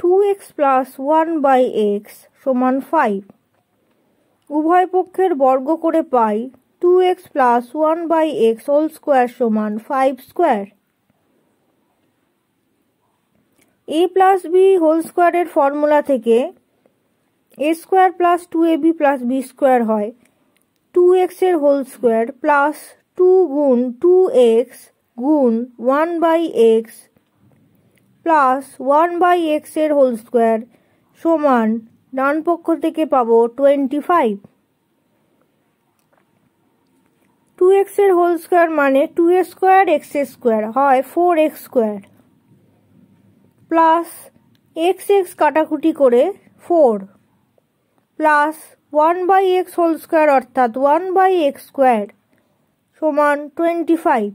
2x plus 1/x সমান 5। উভয় পক্ষের বর্গ করে পাই 2x plus 1/x whole square সমান 5 square. a plus b whole স্কোয়ারের ফর্মুলা থেকে a square plus 2ab plus b square হয় 2x এর হোল স্কোয়ার প্লাস 2 গুণ 2x গুণ 1/x প্লাস 1/x এর হোল স্কোয়ার সমান ডান পক্ষ থেকে পাবো 25। 2x এর হোল স্কোয়ার মানে 2a স্কোয়ার x স্কোয়ার হয় 4x স্কোয়ার প্লাস x কাটাকুটি করে 4 প্লাস 1/x হোল স্কোয়ার অর্থাৎ 1/x স্কোয়ার সমান 25।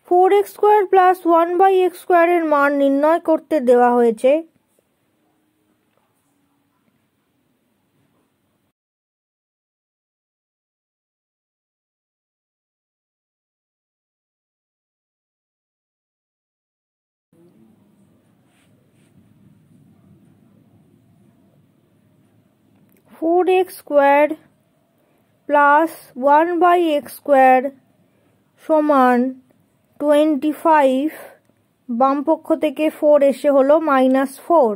Four x square plus 1/x স্কোয়ারের মান নির্ণয় করতে দেওয়া হয়েছে 4x square plus 1/x square সমান 25। বাম পক্ষ থেকে 4 এসে হলো -4।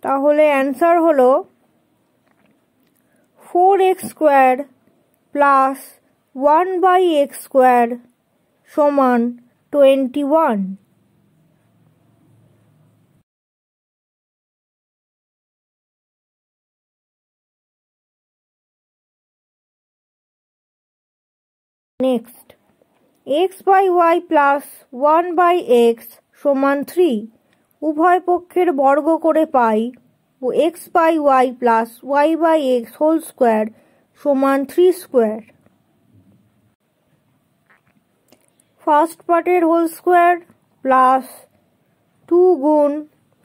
তাহলে অ্যান্সার হলো 4x square plus 1/x square সমান 21। নেক্সট x/y প্লাস 1/x সমান 3। উভয় পক্ষের বর্গ করে পাই ও x/y plus y/x whole square সমান 3 স্কোয়ার। ফার্স্ট পার্টের হোল স্কোয়ার প্লাস 2 গুণ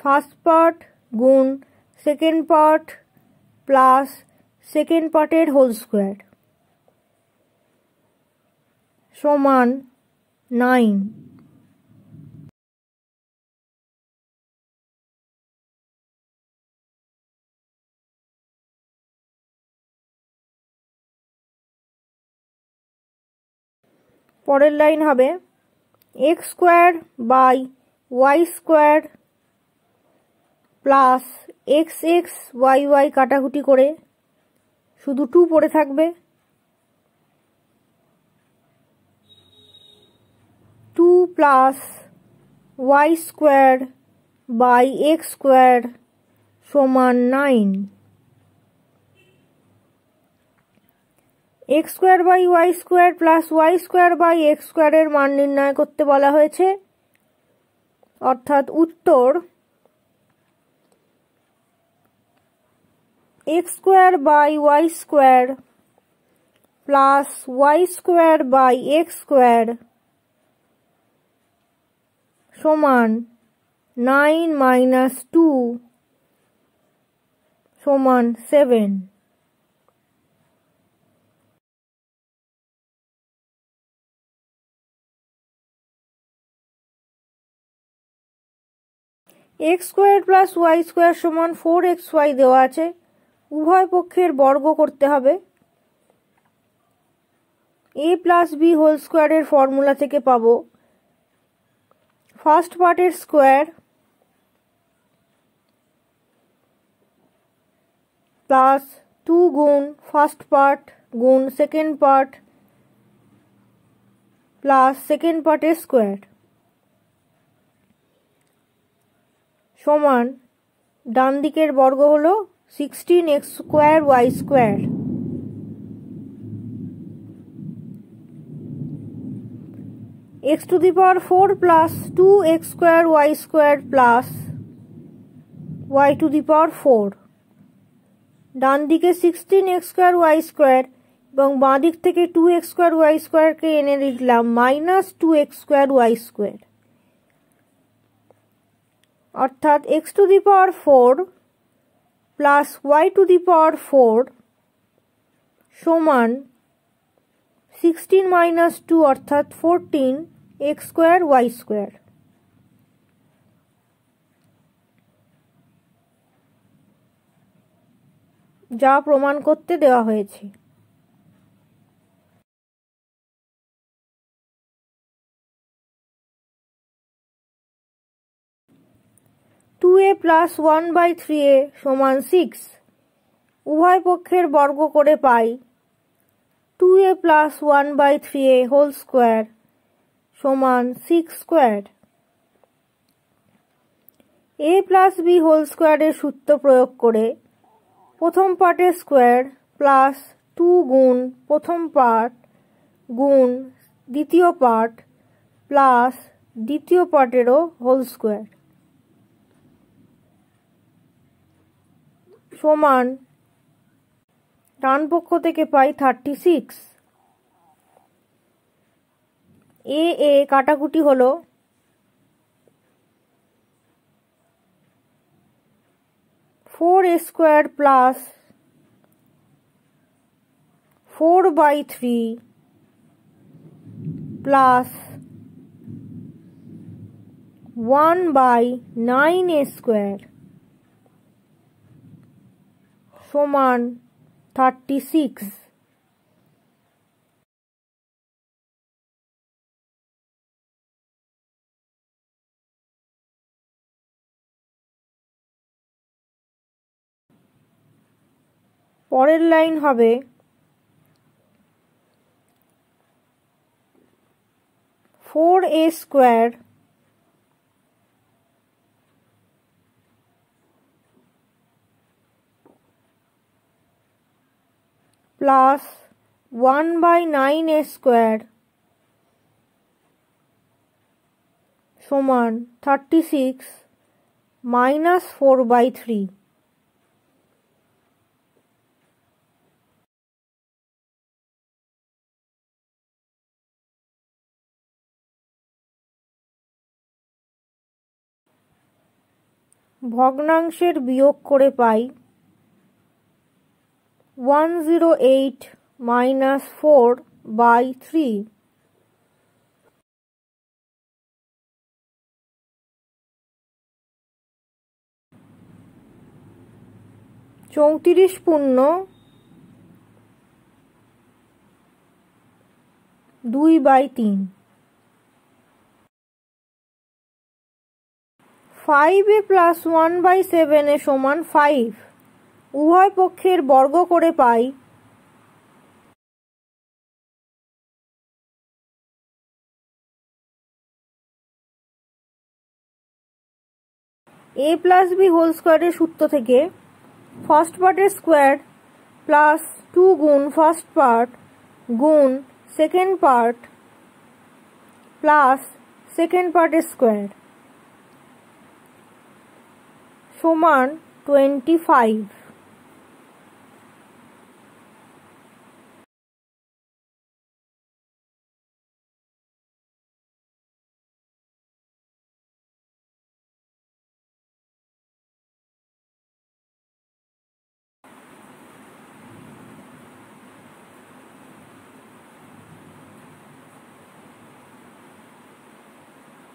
ফার্স্ট পার্ট গুণ সেকেন্ড পার্ট প্লাস সেকেন্ড পার্টের হোল স্কোয়ার সমান 9। পরের লাইন হবে x square by y square plus x y কাটাকুটি করে শুধু 2 পড়ে থাকবে 2 প্লাস y square by x square সমান 9। x square by y square plus y square by x স্কোয়ারের মান নির্ণয় করতে বলা হয়েছে, অর্থাৎ উত্তর x square by y square plus y square by x square সমান 9 - 2 সমান 7। x square plus y square সমান 4xy দেওয়া আছে। উভয় পক্ষের বর্গ করতে হবে। a প্লাস b হোল স্কোয়ারের ফর্মুলা থেকে পাবো ফার্স্ট পার্টের স্কোয়ার প্লাস 2 গুণ ফার্স্ট পার্ট গুণ সেকেন্ড পার্ট প্লাস সেকেন্ড পার্টের স্কোয়ার সমান ডান দিকের বর্গ হলো 16x square y square. x to the power 4 plus 2x square y square plus y to the power 4। ডান দিকে 16x স্কোয়ার y স্কোয়ার এবং বাঁ দিক থেকে 2x স্কোয়ার y স্কোয়ারকে এনে লিখলাম -2x স্কোয়ার y স্কোয়ার। অর্থাৎ x⁴ প্লাস y⁴ সমান 16 - 2 অর্থাৎ 14 x² y²। যা প্রমাণ করতে দেওয়া হয়েছে। 2a + 1/3a সমান 6। উভয় পক্ষের বর্গ করে পাই 2a + 1/3a হোল স্কোয়ার সমান 6²। a + b হোল স্কোয়ারের সূত্র প্রয়োগ করে প্রথম পার্টের স্কোয়ার প্লাস 2 গুণ প্রথম পার্ট গুণ দ্বিতীয় পার্ট প্লাস দ্বিতীয় পার্টেরও হোল স্কোয়ার সমান ডান পক্ষ থেকে পাই 36। এ কাটাকুটি হলো 4a² প্লাস 4/3 প্লাস 1/9a² সমান 36। পরের লাইন হবে 4a² প্লাস 1/9a² সমান 36 - 4/3। ভগ্নাংশের বিয়োগ করে পাই 108 - 4/3। 34 পূর্ণ 2/3। 5a + 1/7 সমান 5। উভয় পক্ষের বর্গ করে পাই a + b হোল স্কোয়ারের সূত্র থেকে ফার্স্ট পার্টের স্কোয়ার প্লাস 2 গুণ ফার্স্ট পার্ট গুণ সেকেন্ড পার্ট প্লাস সেকেন্ড পার্টের স্কোয়ার সমান 25।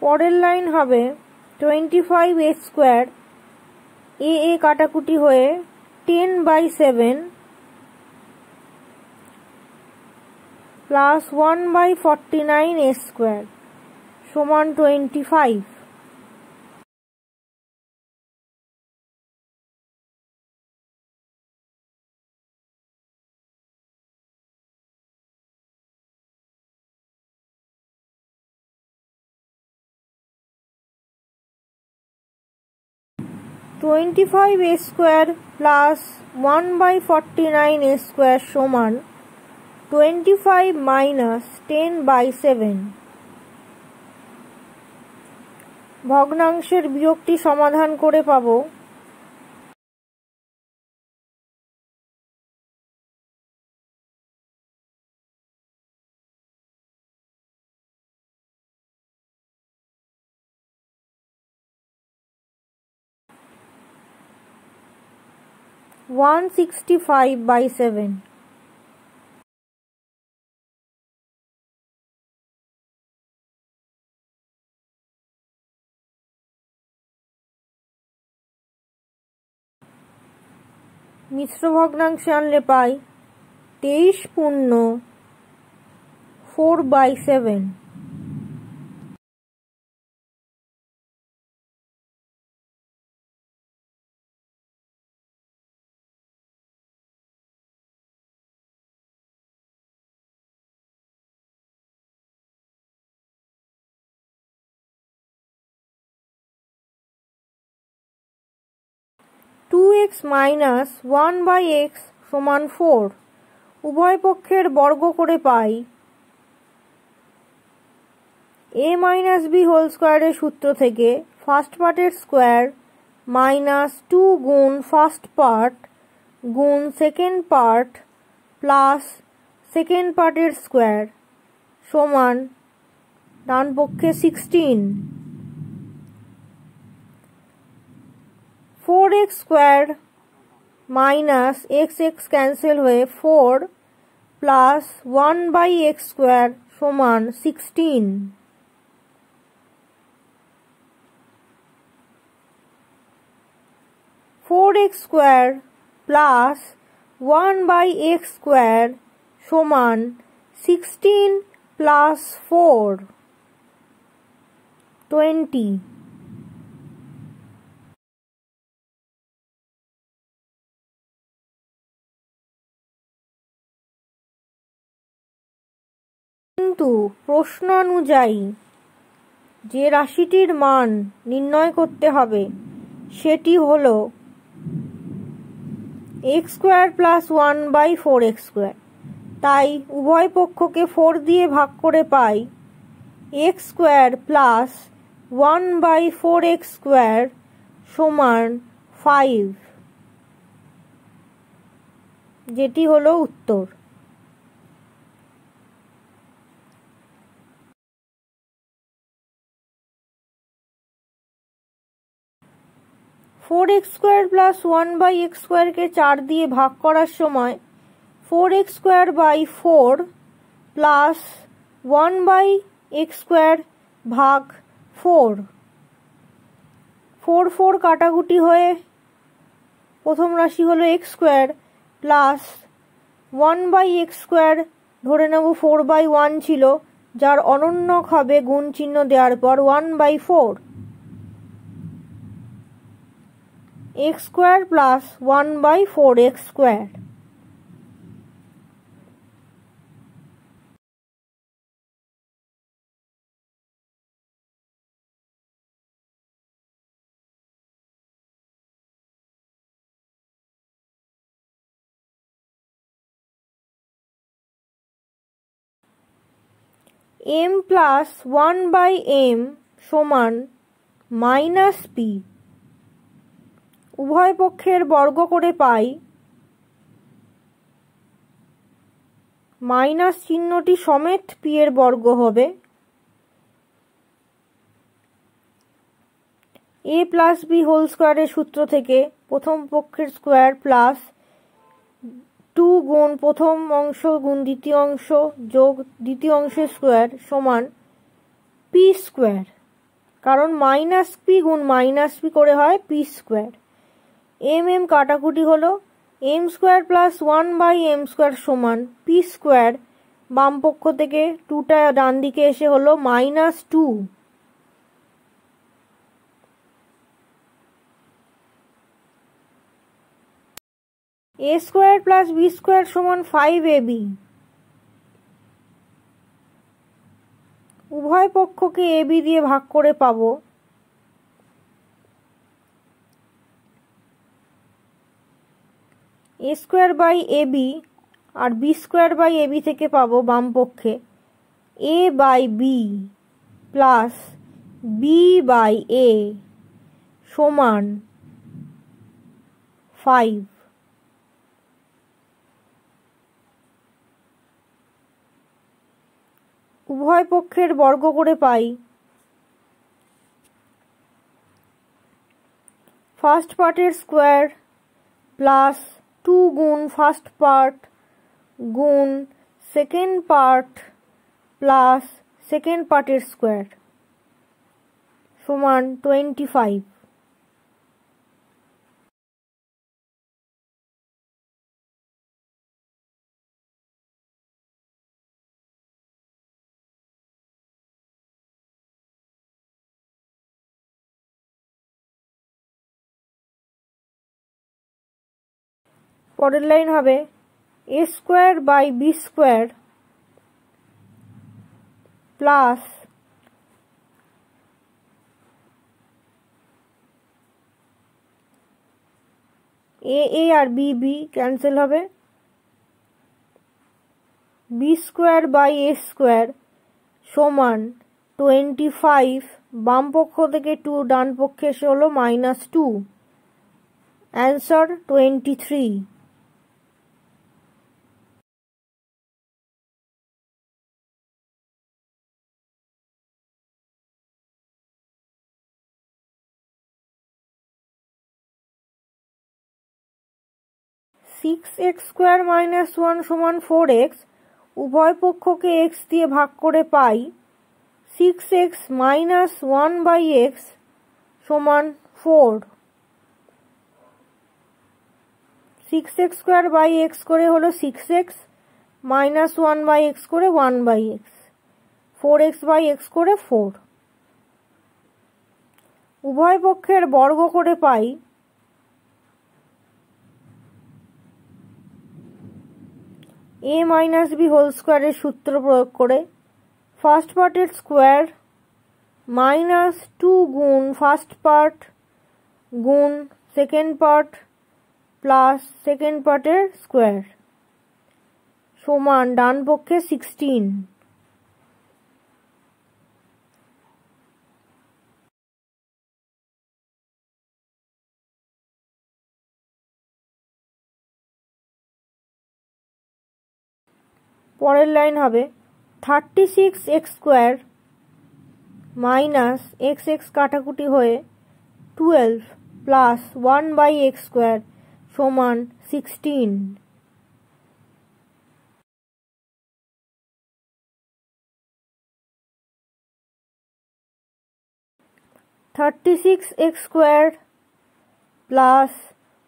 পরের লাইন হবে 25a² এ কাটাকুটি হয়ে 10/7 প্লাস 1/49a² সমান 25। a² প্লাস 1/49a² সমান 25 - 10/7। ভগ্নাংশের বিয়োগটি সমাধান করে পাবো 165/7। মিশ্র ভগ্নাংশে আনলে পাই 23 পূর্ণ 4/7। টু এক্স মাইনাস 1/x সমান 4। উভয় পক্ষের বর্গ করে পাই a মাইনাস b হোল স্কোয়ারের সূত্র থেকে ফার্স্ট পার্টের স্কোয়ার মাইনাস 2 গুণ ফার্স্ট পার্ট গুণ সেকেন্ড পার্ট প্লাস সেকেন্ড পার্টের স্কোয়ার সমান ডান পক্ষে 16। 4x square minus x cancel হয়ে 4 প্লাস 1/x স্কোয়ার সমান 16। 4x square plus 1/x square সমান 16 প্লাস 4 20। কিন্তু প্রশ্ন অনুযায়ী যে রাশিটির মান নির্ণয় করতে হবে সেটি হল x square plus 1/4x square. তাই উভয় পক্ষকে 4 দিয়ে ভাগ করে পাই x square plus 1/4x square সমান 5, যেটি হলো উত্তর। Four x square plus 1/x স্কোয়ারকে 4 দিয়ে ভাগ করার সময় 4x square by 4 plus 1/x square ভাগ 4, 4 কাটাকুটি হয়ে প্রথম রাশি হলো x square plus 1/x square, ধরে নেব 4/1 ছিল, যার অনন্যক হবে গুণ চিহ্ন দেওয়ার পর 1/4, x square plus 1/4x square. m plus 1/m সমান মাইনাস পি। উভয় পক্ষের বর্গ করে পাই মাইনাস চিহ্নটি সমেত পি এর বর্গ হবে a প্লাস বি হোল স্কোয়ারের সূত্র থেকে প্রথম পক্ষের স্কোয়ার প্লাস 2 গুণ প্রথম অংশ গুণ দ্বিতীয় অংশ যোগ দ্বিতীয় অংশের স্কোয়ার সমান পি স্কোয়ার, কারণ মাইনাস পি গুণ মাইনাস পি করে হয় পি স্কোয়ার। m কাটাকুটি হলো m square plus 1/m square সমান পি স্কোয়ার, বাম পক্ষ থেকে 2টা ডান দিকে এসে হলো -2। a square plus b square সমান 5ab। উভয় পক্ষকে ab দিয়ে ভাগ করে পাবো a স্কোয়ার বাই ab, আর বি স্কোয়ার বাই ab থেকে পাবো বাম পক্ষে a by B plus B by a সমান 5। উভয় পক্ষের বর্গ করে পাই ফার্স্ট পার্টের স্কোয়ার প্লাস টু গুণ ফার্স্ট পার্ট গুণ সেকেন্ড পার্ট প্লাস সেকেন্ড পার্টের স্কোয়ার সমান 25। পরের লাইন হবে a square by B square plus A আর বি ক্যান্সেল হবে, B square by A square সমান 25। বাম পক্ষ থেকে 2 ডান পক্ষে এসে হলো -2। Answer 23। Six x square minus 1 সমান 4x, উভয় পক্ষকে x দিয়ে ভাগ করে পাই 6x মাইনাস 1/x সমান 4। 6x স্কোয়ার বাই x করে হলো 6x, মাইনাস 1/x করে 1/x, 4x বাই x করে 4। উভয় পক্ষের বর্গ করে পাই a মাইনাস বি হোল স্কোয়ারের সূত্র প্রয়োগ করে ফার্স্ট পার্টের স্কোয়ার মাইনাস 2 গুণ ফার্স্ট পার্ট গুণ সেকেন্ড পার্ট প্লাস সেকেন্ড পার্টের স্কোয়ার সমান ডান পক্ষে 16। পরের লাইন হবে 36x স্কোয়ার মাইনাস x কাটাকুটি হয়ে 12 প্লাস 1/x স্কোয়ার সমান 16। 36x square plus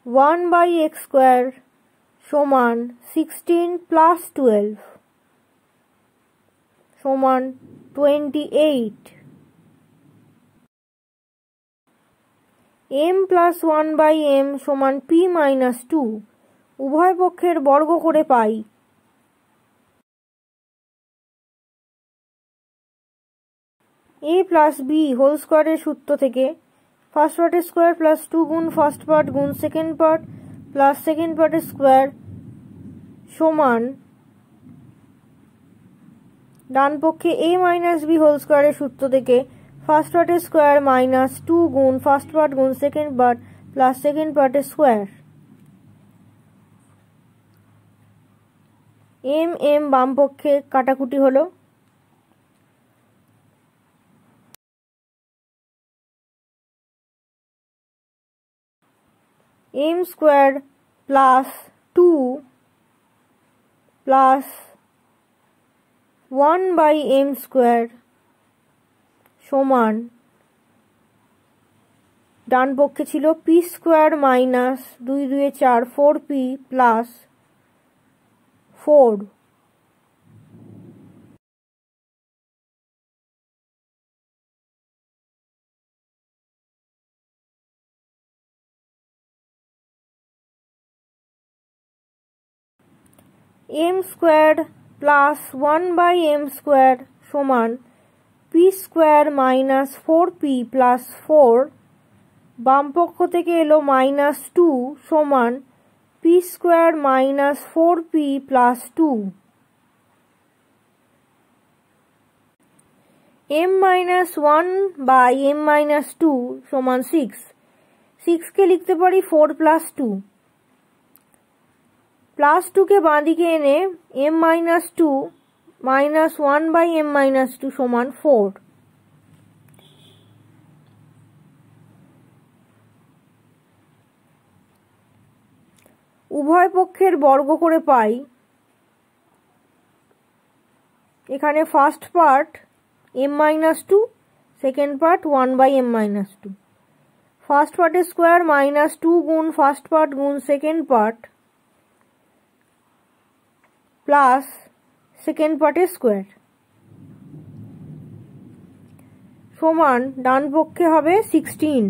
1/x square সমান 16 প্লাস 12 সমান 28। m প্লাস 1/m সমান p মাইনাস 2, উভয় পক্ষের বর্গ করে পাই a প্লাস b হোল স্কোয়ারের সূত্র থেকে ফার্স্ট পার্টের স্কোয়ার প্লাস 2 গুণ ফার্স্ট পার্ট গুণ সেকেন্ড পার্ট প্লাস সেকেন্ড পার্টের স্কোয়ার সমান ডান পক্ষে a মাইনাস বি হোল স্কোয়ারের সূত্র থেকে ফার্স্ট পার্টের স্কোয়ার মাইনাস 2 গুণ ফার্স্ট পার্ট গুণ সেকেন্ড পার্ট প্লাস সেকেন্ড পার্টের স্কোয়ার। m বাম পক্ষে কাটাকুটি হলো, m square plus 2 plus 1/m square সমান ডান পক্ষে ছিল p square minus 2 2 4 4p plus 4। m square plus 1/m square সমান p square minus 4p plus 4। বাম পক্ষ থেকে এলো -2 সমান p square minus 4p plus 2। m minus 1/m minus 2 সমান 6। 6 কে লিখতে পারি 4 প্লাস 2, প্লাস 2 কে বাঁ দিকে এনে m minus 2 minus 1/m minus 2 সমান 4। উভয় পক্ষের বর্গ করে পাই, এখানে first part m-2, second part 1/m-2। First পার্টের স্কোয়ার -2 গুণ ফার্স্ট পার্ট গুণ সেকেন্ড পার্ট প্লাস সেকেন্ড পার্টের স্কোয়ার সমান ডান পক্ষে হবে 16।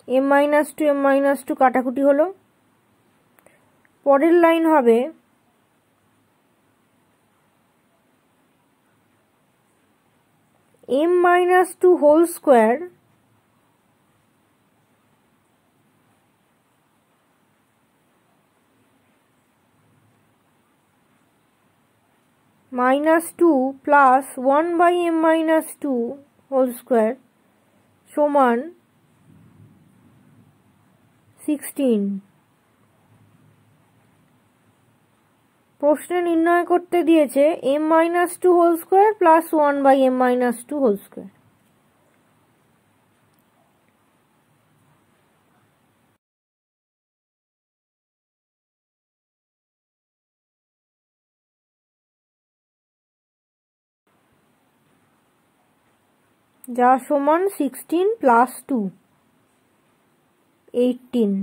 m-2 m-2 কাটাকুটি হলো। পরের লাইন হবে m-2 whole square -2 plus 1/m-2 whole square সমান 16। প্রশ্নে নির্ণয় করতে দিয়েছে m-2 whole square plus 1/m-2 whole square. যা সমান 16 + 2 18।